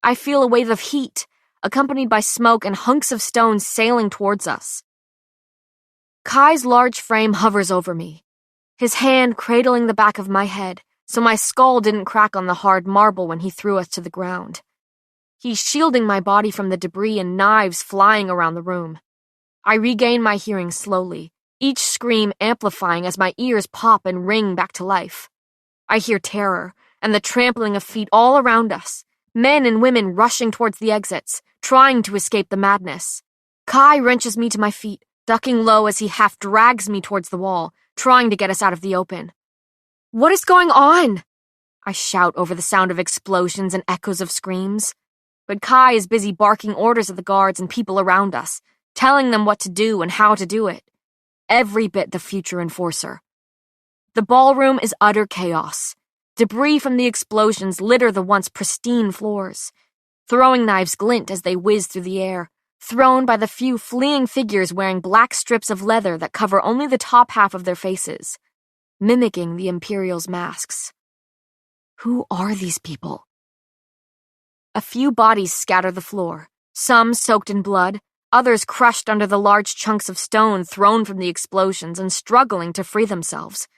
I feel a wave of heat, accompanied by smoke and hunks of stone sailing towards us. Kai's large frame hovers over me, his hand cradling the back of my head, so my skull didn't crack on the hard marble when he threw us to the ground. He's shielding my body from the debris and knives flying around the room. I regain my hearing slowly, each scream amplifying as my ears pop and ring back to life. I hear terror and the trampling of feet all around us, men and women rushing towards the exits, trying to escape the madness. Kai wrenches me to my feet, ducking low as he half drags me towards the wall, trying to get us out of the open. What is going on? I shout over the sound of explosions and echoes of screams. But Kai is busy barking orders at the guards and people around us, telling them what to do and how to do it. Every bit the future enforcer. The ballroom is utter chaos. Debris from the explosions litter the once pristine floors. Throwing knives glint as they whiz through the air, thrown by the few fleeing figures wearing black strips of leather that cover only the top half of their faces, mimicking the Imperial's masks. Who are these people? A few bodies scatter the floor, some soaked in blood, others crushed under the large chunks of stone thrown from the explosions and struggling to free themselves.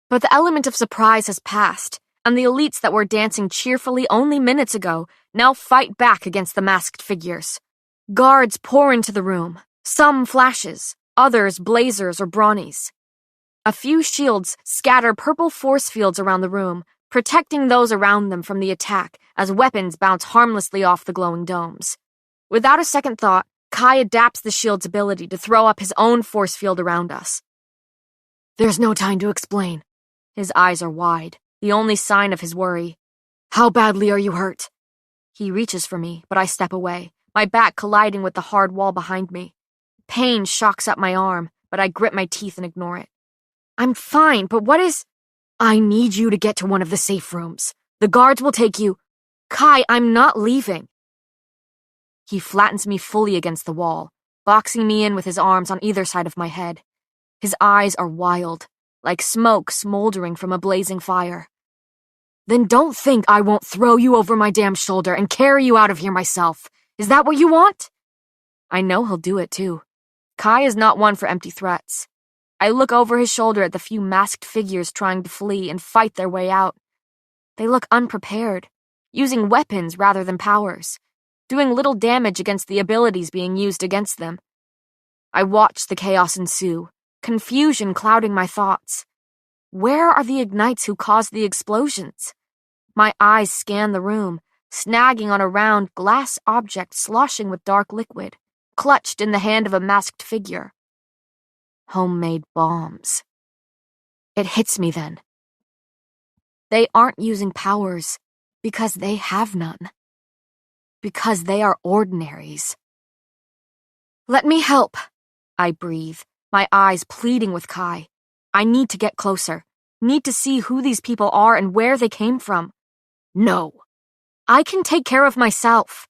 But the element of surprise has passed, and the elites that were dancing cheerfully only minutes ago now fight back against the masked figures. Guards pour into the room, some flashes, others blazers or brawnies. A few shields scatter purple force fields around the room, protecting those around them from the attack as weapons bounce harmlessly off the glowing domes. Without a second thought, Kai adapts the shield's ability to throw up his own force field around us. There's no time to explain. His eyes are wide, the only sign of his worry. How badly are you hurt? He reaches for me, but I step away, my back colliding with the hard wall behind me. Pain shocks up my arm, but I grip my teeth and ignore it. I'm fine, but what is... I need you to get to one of the safe rooms. The guards will take you. Kai, I'm not leaving. He flattens me fully against the wall, boxing me in with his arms on either side of my head. His eyes are wild, like smoke smoldering from a blazing fire. Then don't think I won't throw you over my damn shoulder and carry you out of here myself. Is that what you want? I know he'll do it too. Kai is not one for empty threats. I look over his shoulder at the few masked figures trying to flee and fight their way out. They look unprepared, using weapons rather than powers, doing little damage against the abilities being used against them. I watch the chaos ensue, confusion clouding my thoughts. Where are the ignites who caused the explosions? My eyes scan the room, snagging on a round glass object sloshing with dark liquid, clutched in the hand of a masked figure. Homemade bombs. It hits me then. They aren't using powers because they have none. Because they are ordinaries. Let me help, I breathe, my eyes pleading with Kai. I need to get closer, need to see who these people are and where they came from. No, I can take care of myself.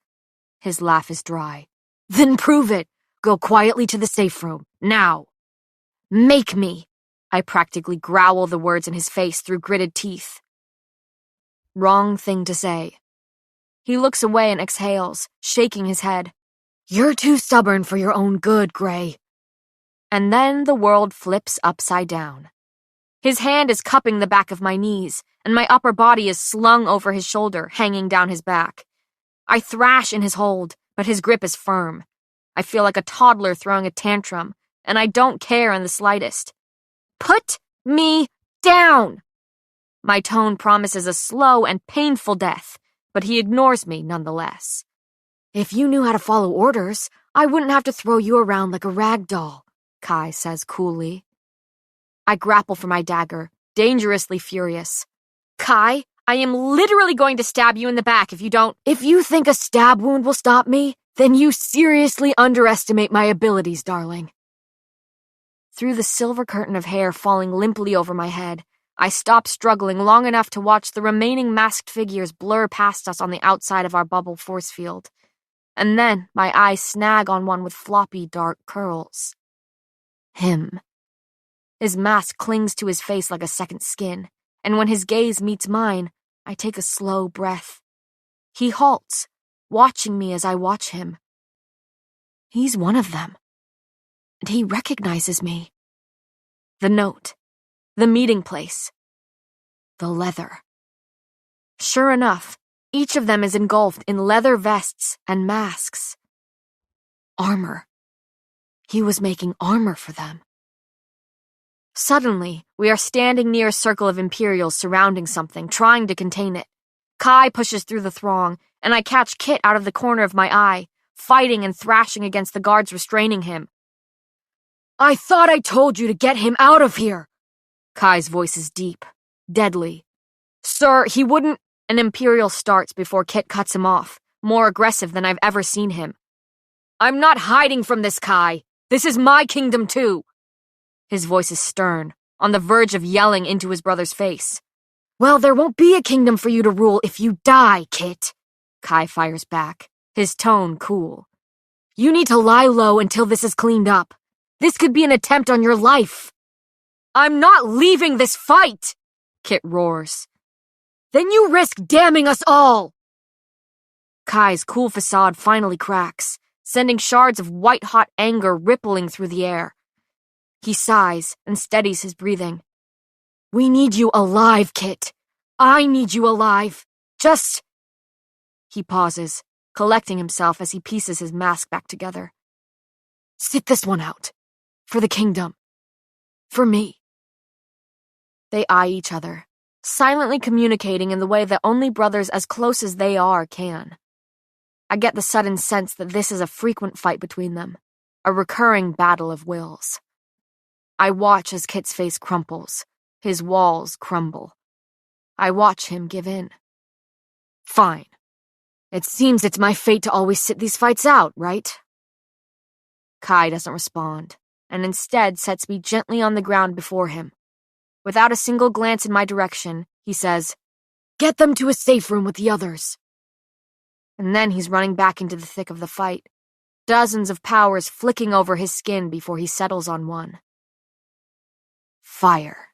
His laugh is dry. Then prove it. Go quietly to the safe room, now. Make me. I practically growl the words in his face through gritted teeth. Wrong thing to say. He looks away and exhales, shaking his head. You're too stubborn for your own good, Gray. And then the world flips upside down. His hand is cupping the back of my knees, and my upper body is slung over his shoulder, hanging down his back. I thrash in his hold, but his grip is firm. I feel like a toddler throwing a tantrum, and I don't care in the slightest. Put me down! My tone promises a slow and painful death, but he ignores me nonetheless. If you knew how to follow orders, I wouldn't have to throw you around like a rag doll, Kai says coolly. I grapple for my dagger, dangerously furious. Kai, I am literally going to stab you in the back if you don't— If you think a stab wound will stop me, then you seriously underestimate my abilities, darling. Through the silver curtain of hair falling limply over my head, I stop struggling long enough to watch the remaining masked figures blur past us on the outside of our bubble force field. And then my eyes snag on one with floppy, dark curls. Him. His mask clings to his face like a second skin, and when his gaze meets mine, I take a slow breath. He halts, watching me as I watch him. He's one of them. And he recognizes me. The note. The meeting place. The leather. Sure enough, each of them is engulfed in leather vests and masks. Armor. He was making armor for them. Suddenly, we are standing near a circle of Imperials surrounding something, trying to contain it. Kai pushes through the throng, and I catch Kit out of the corner of my eye, fighting and thrashing against the guards restraining him. I thought I told you to get him out of here. Kai's voice is deep, deadly. Sir, he wouldn't— An Imperial starts before Kit cuts him off, more aggressive than I've ever seen him. I'm not hiding from this, Kai. This is my kingdom too. His voice is stern, on the verge of yelling into his brother's face. Well, there won't be a kingdom for you to rule if you die, Kit. Kai fires back, his tone cool. You need to lie low until this is cleaned up. This could be an attempt on your life. I'm not leaving this fight, Kit roars. Then you risk damning us all. Kai's cool facade finally cracks, sending shards of white-hot anger rippling through the air. He sighs and steadies his breathing. We need you alive, Kit. I need you alive. Just... He pauses, collecting himself as he pieces his mask back together. Sit this one out. For the kingdom. For me. They eye each other, silently communicating in the way that only brothers as close as they are can. I get the sudden sense that this is a frequent fight between them, a recurring battle of wills. I watch as Kit's face crumples, his walls crumble. I watch him give in. Fine. It seems it's my fate to always sit these fights out, right? Kai doesn't respond, and instead sets me gently on the ground before him. Without a single glance in my direction, he says, "Get them to a safe room with the others." And then he's running back into the thick of the fight, dozens of powers flicking over his skin before he settles on one. Fire.